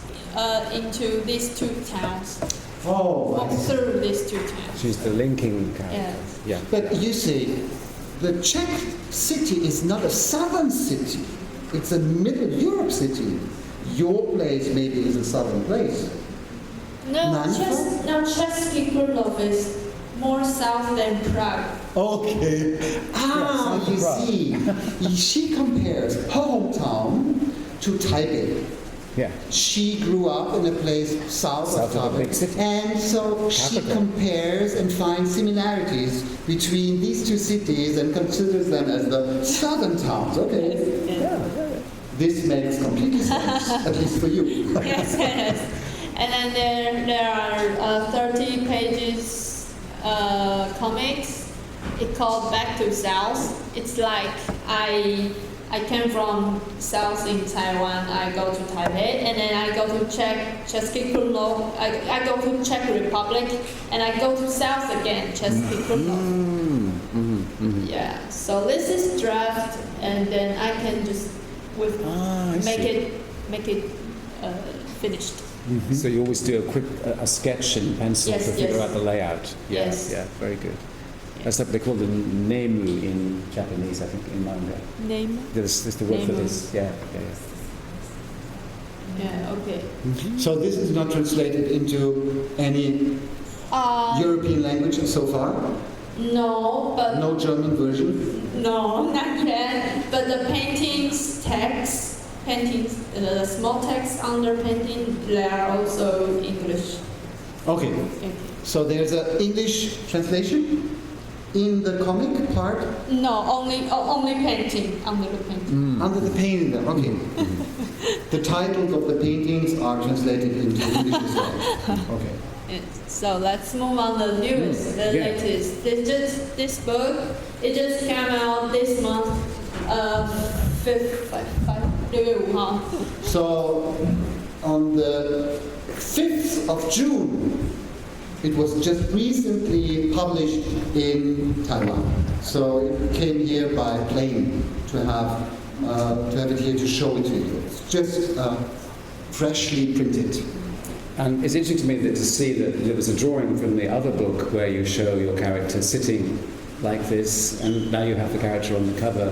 into these 2 towns. Walks through these 2 towns. She's the linking character. Yes. Yeah. But you see, the Czech city is not a southern city. It's a Middle Europe city. Your place maybe is a southern place. No, Český Krumlov is more south than Prague. Okay. You see, she compares her hometown to Taipei. Yeah. She grew up in a place south of a big city. And so she compares and finds similarities between these 2 cities and considers them as the southern towns. Okay. Yeah. This makes complete sense, at least for you. Yes. And then there are 30 pages comics. It's called Back to South. It's like I came from south in Taiwan. I go to Taipei, and then I go to Český Krumlov. I go to Czech Republic, and I go to south again, Český Krumlov. Yeah. So this is draft, and then I can just make it finished. So you always do a sketch in pencil to figure out the layout. Yes. Yeah. Very good. That's what they call the nemu in Japanese, I think, in manga. Name? There's the word for this. Yeah. Yeah, okay. So this is not translated into any European language so far? No, but No German version? no, not yet. But the paintings, the small text under painting, they are also English. Okay. So there's an English translation in the comic part? No, only painting, under the painting. Under the painting there, okay. The titles of the paintings are translated into English as well. Okay. So let's move on the newest, the latest. This book, it just came out this month, 6月5号. So on the 5th of June, it was just recently published in Taiwan. So it came here by plane to have it here to show it to you. It's just freshly printed. And it's interesting to me to see that there was a drawing from the other book where you show your character sitting like this, and now you have the character on the cover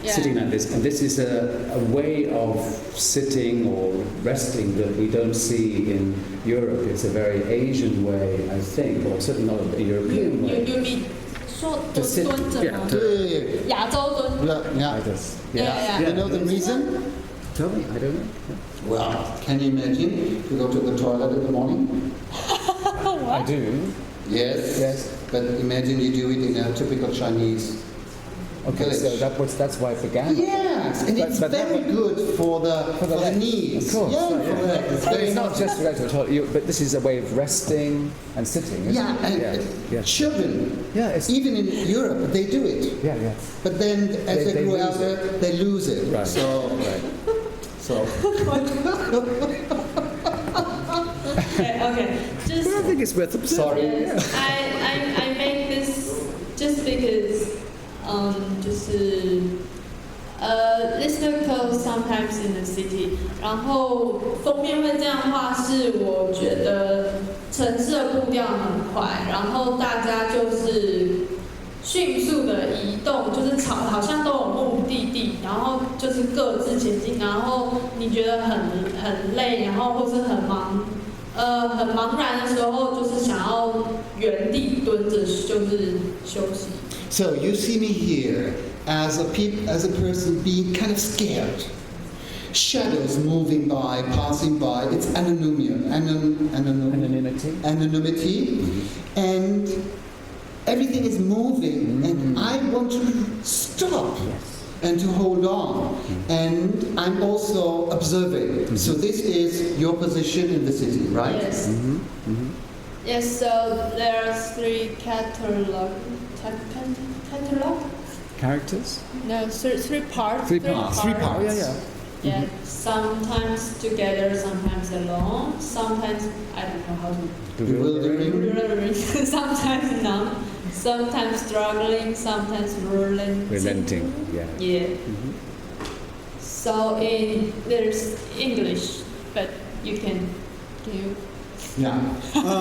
sitting like this. And this is a way of sitting or resting that we don't see in Europe. It's a very Asian way, I think, or certainly not a European way. You mean 说蹲着吗？亚洲蹲。Yeah. You know the reason? Tell me, I don't know. Well, can you imagine you go to the toilet in the morning? I do. Yes. But imagine you do it in a typical Chinese village. So that's why it began. Yes, and it's very good for the knees. Of course. Yeah, for the legs. It's very It's not just related to the toilet, but this is a way of resting and sitting, isn't it? And children, even in Europe, they do it. Yeah. But then as they grow older, they lose it. Right. So. Okay. Just. Well, I think it's worth observing. Sorry. Yes, I make this just because, this book goes sometimes in the city. 然后封面会这样画，是我觉得城市的步调很快，然后大家就是迅速的移动，就是好像都有目的地，然后就是各自前进，然后你觉得很累，然后或是很茫然的时候，就是想要原地蹲着，就是休息。So you see me here as a person being kind of scared. Shadows moving by, passing by. It's anonymity. And everything is moving, and I want to stop and to hold on. And I'm also observing. So this is your position in the city, right? Yes. Yes, so there are 3 catalog? Characters? No, 3 parts. 3 parts. 3 parts. Yeah, sometimes together, sometimes alone, sometimes I don't know how to Bewildering. sometimes not, sometimes struggling, sometimes relenting. Yeah. So there's English, but you can do. Yeah.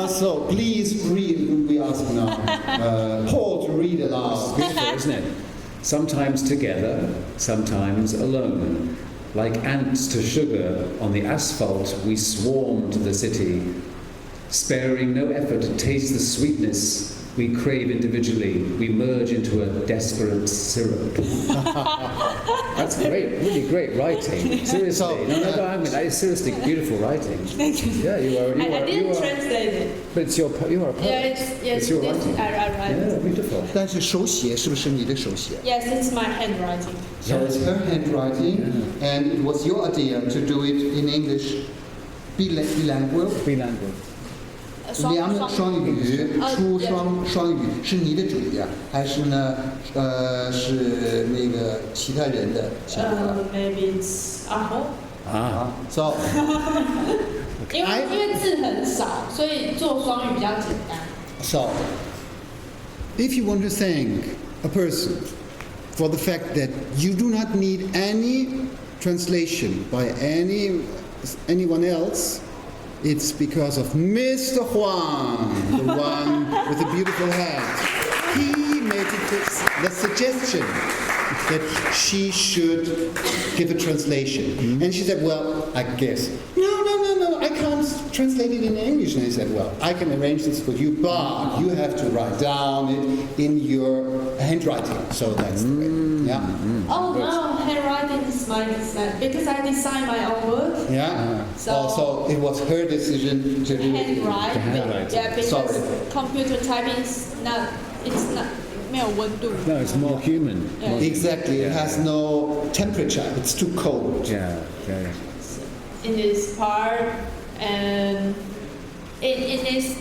So please read. We ask now Paul to read aloud. Beautiful, isn't it? Sometimes together, sometimes alone. Like ants to sugar on the asphalt, we swarm to the city, sparing no effort to taste the sweetness we crave individually. We merge into a desperate syrup. That's great, really great writing. Seriously, no, I mean, seriously, beautiful writing. Thank you. Yeah, you are. I didn't translate it. But you are a poet. Yeah, it's your writing. I write it. Yeah, beautiful. 但是手写是不是你的手写? Yes, it's my handwriting. So it's her handwriting, and it was your idea to do it in English, bilingual. 双语出双语是你的主意啊，还是呢是那个其他人的想法？Maybe it's So 因为字很少，所以做双语比较简单。So if you want to thank a person for the fact that you do not need any translation by anyone else, it's because of Mr. Huang, the one with the beautiful hat. He made the suggestion that she should give a translation. And she said, well, I guess. No, I can't translate it in English? And he said, well, I can arrange this for you, but you have to write down it in your handwriting. So that's the way. Yeah. Oh no, handwriting is my design because I design my own work. Yeah. So also, it was her decision to handwrite. Yeah, because Sorry. computer typing is not. It's not. 没有温度. No, it's more human. Yeah. Exactly. It has no temperature. It's too cold. Yeah, yeah. In this part, and in this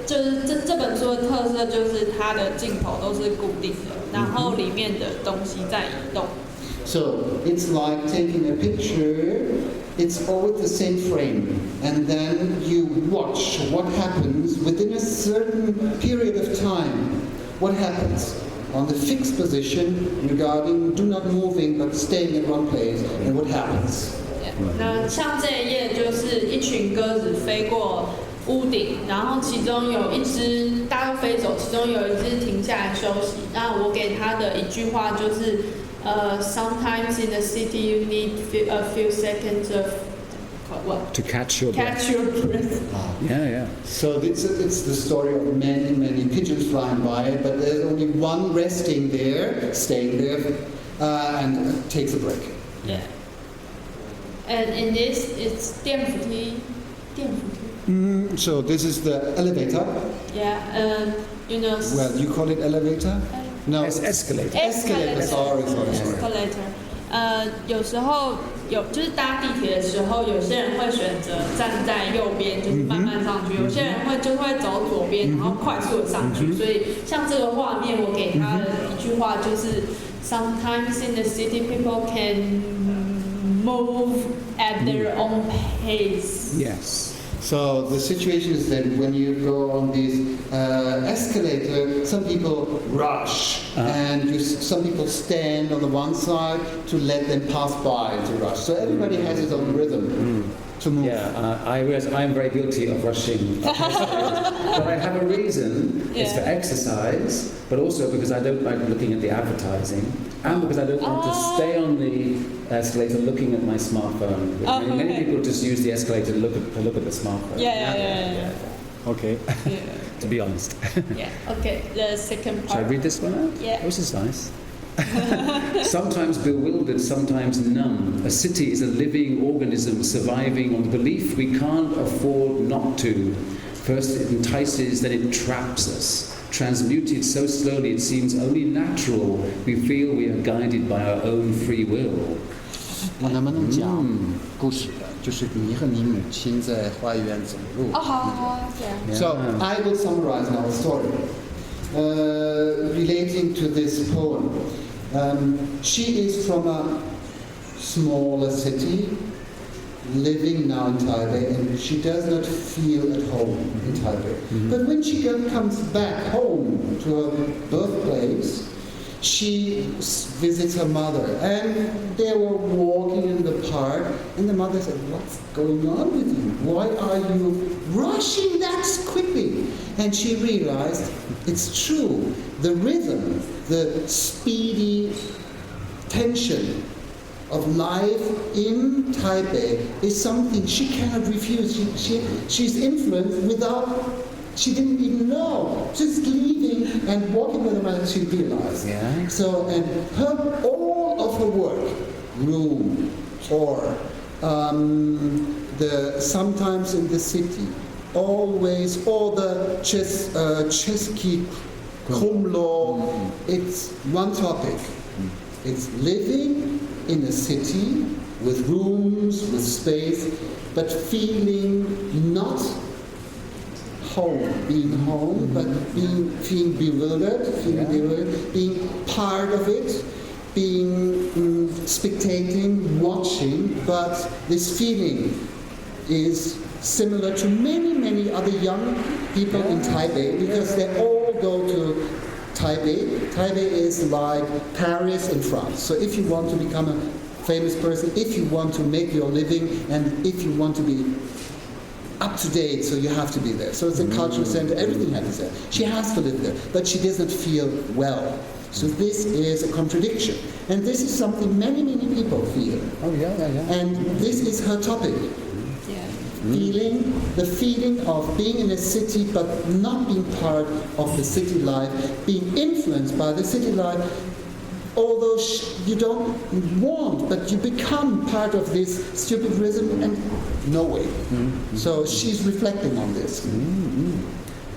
就是这本书的特色就是它的镜头都是固定的，然后里面的东西在移动。So it's like taking a picture. It's always the same frame, and then you watch what happens within a certain period of time. What happens on the fixed position regarding do not moving but staying in one place, and what happens? 那像这一页就是一群鸽子飞过屋顶，然后其中有一只大家都飞走，其中有一只停下来休息。那我给他的一句话就是，sometimes in the city you need a few seconds of what? To catch your breath. Catch your breath. Yeah. So it's the story of many pigeons flying by, but there's only one resting there, staying there, and takes a break. Yeah. And in this, it's 电扶梯. So this is the elevator. Yeah, you know. Well, you call it elevator? No, It's escalator. Escalator. Sorry. Escalator. 有时候就是搭地铁的时候，有些人会选择站在右边，就是慢慢上去；有些人就会走左边，然后快速的上去。所以像这个画面，我给他的一句话就是：Sometimes in the city, people can move at their own pace. Yes. So the situation is that when you go on this escalator, some people rush, and some people stand on the one side to let them pass by to rush. So everybody has his own rhythm to move. Yeah, I realize I'm very guilty of rushing. But I have a reason. It's for exercise, but also because I don't like looking at the advertising, and because I don't want to stay on the escalator looking at my smartphone. Many people just use the escalator to look at the smartphone. Yeah. Okay. To be honest. Yeah. Okay. The second part. Shall I read this one out? Yeah. This is nice. Sometimes bewildered, sometimes numb. A city is a living organism surviving on the belief we can't afford not to. First it entices, then it traps us. Transmuted so slowly it seems only natural. We feel we are guided by our own free will. 我能不能讲故事？就是你和你母亲在花园走路。好，这样。So I will summarize our story relating to this poem. She is from a smaller city, living now in Taipei, and she does not feel at home in Taipei. But when she comes back home to her birthplace, she visits her mother, and they were walking in the park, and the mother said, "What's going on with you? Why are you rushing that quickly?" And she realized it's true. The rhythm, the speedy tension of life in Taipei is something she cannot refuse. She's influenced without, she didn't even know. Just leaving and walking with her mother, she realized. Yeah. So, and all of her work, room, or sometimes in the city, always, all the Český Krumlov, it's one topic. It's living in a city with rooms, with space, but feeling not being home, but feeling bewildered, being part of it, being spectating, watching, but this feeling is similar to many other young people in Taipei, because they all go to Taipei. Taipei is like Paris in France. So if you want to become a famous person, if you want to make your living, and if you want to be up to date, so you have to be there. So it's a cultural center, everything happens there. She has to live there, but she doesn't feel well. So this is a contradiction. And this is something many people feel. Oh, yeah. And this is her topic. Yeah. the feeling of being in a city but not being part of the city life, being influenced by the city life, although you don't want, but you become part of this stupid rhythm and no way. So she's reflecting on this.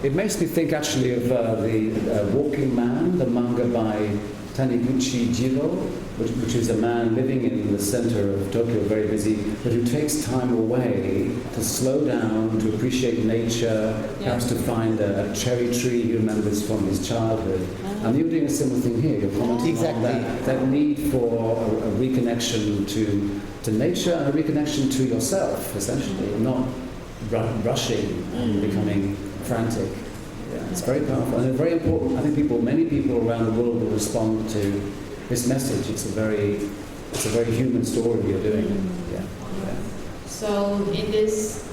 It makes me think actually of the Walking Man, the manga by Taniguchi Jiro, which is a man living in the center of Tokyo, very busy, but who takes time away to slow down, to appreciate nature, perhaps to find a cherry tree he remembers from his childhood. And you're doing a similar thing here. You're commenting on that need for a reconnection to nature and a reconnection to yourself, essentially, not rushing and becoming frantic. Yeah, it's very powerful and very important. I think many people around the world will respond to this message. It's a very human story you're doing. Yeah. So in this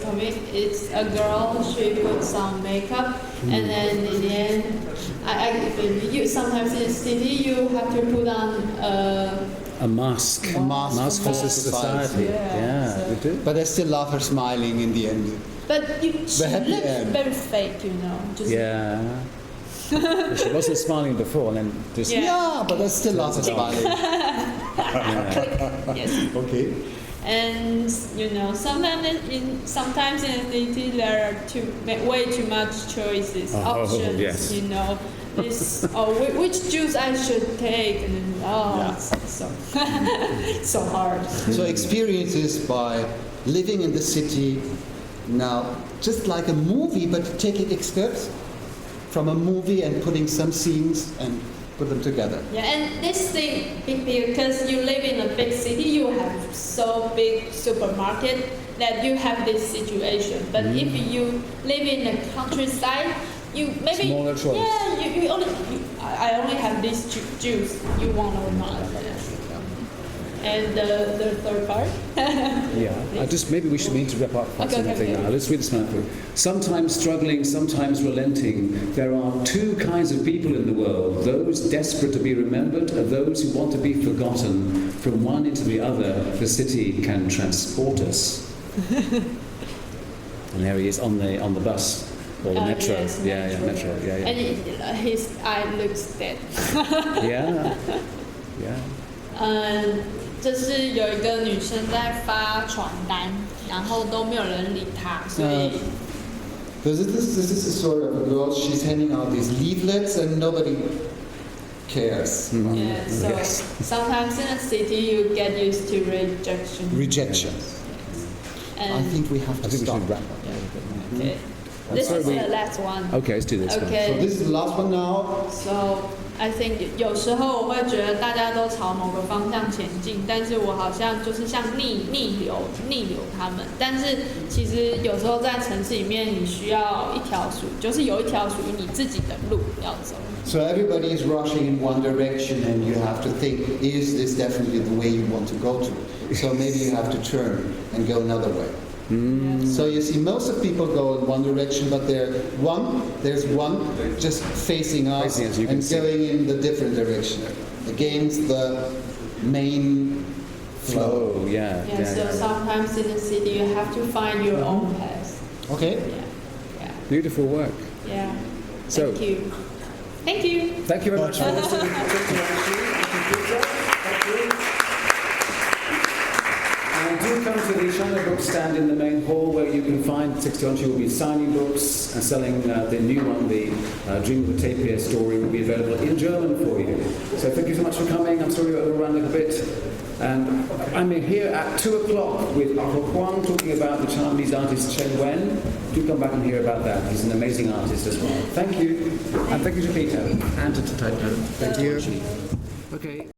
comic, it's a girl. She puts some makeup, and then in the end, you sometimes in the city you have to put on a mask. A mask for society. Yeah, we do. But I still love her smiling in the end. But she looks very fake, Just She wasn't smiling before, and then just but I still love her smiling. Yes. Okay. And sometimes in the city there are way too much choices, options. Yes. Which juice I should take, and it's so hard. So experiences by living in the city now, just like a movie, but taking excerpts from a movie and putting some scenes and put them together. Yeah, and this thing, because you live in a big city, you have so big supermarket that you have this situation. But if you live in the countryside, you maybe smaller choice. Yeah, I only have this juice. You want or not? And the third part. Maybe we should need to wrap up something now. Let's read this one through. Sometimes struggling, sometimes relenting. There are two kinds of people in the world: those desperate to be remembered, and those who want to be forgotten. From one into the other, the city can transport us. And there he is on the bus or the metro. Yes, metro. And his eye looks dead. Yeah. 就是有一个女生在发传单，然后都没有人理她，所以。This is the story of a girl. She's handing out these leaflets and nobody cares. Yeah, so sometimes in a city you get used to rejection. Rejection. And I think we have to stop. We should wrap up. Okay. This is the last one. Okay, let's do this one. So this is the last one now. So I think 有时候我会觉得大家都朝某个方向前进，但是我好像就是像逆流他们。但是其实有时候在城市里面，你需要就是有一条属于你自己的路要走。So everybody is rushing in one direction, and you have to think: is this definitely the way you want to go to? So maybe you have to turn and go another way. So you see, most of people go in one direction, but there's one just facing us and going in the different direction against the main flow. So sometimes in the city you have to find your own path. Okay. Yeah. Beautiful work. Yeah. So, Thank you. Thank you very much. And do come to the Chinabooks stand in the main hall where you can find 60 will be signing books and selling the new one, the Dream of a Tapir story will be available in German for you. So thank you so much for coming. I'm sorry we overran a bit. And I'm here at 2 o'clock with Arthur Huang talking about the Taiwanese artist Chen Wen. Do come back and hear about that. He's an amazing artist as well. Thank you. And thank you to Peter and to Taito. Thank you. Okay.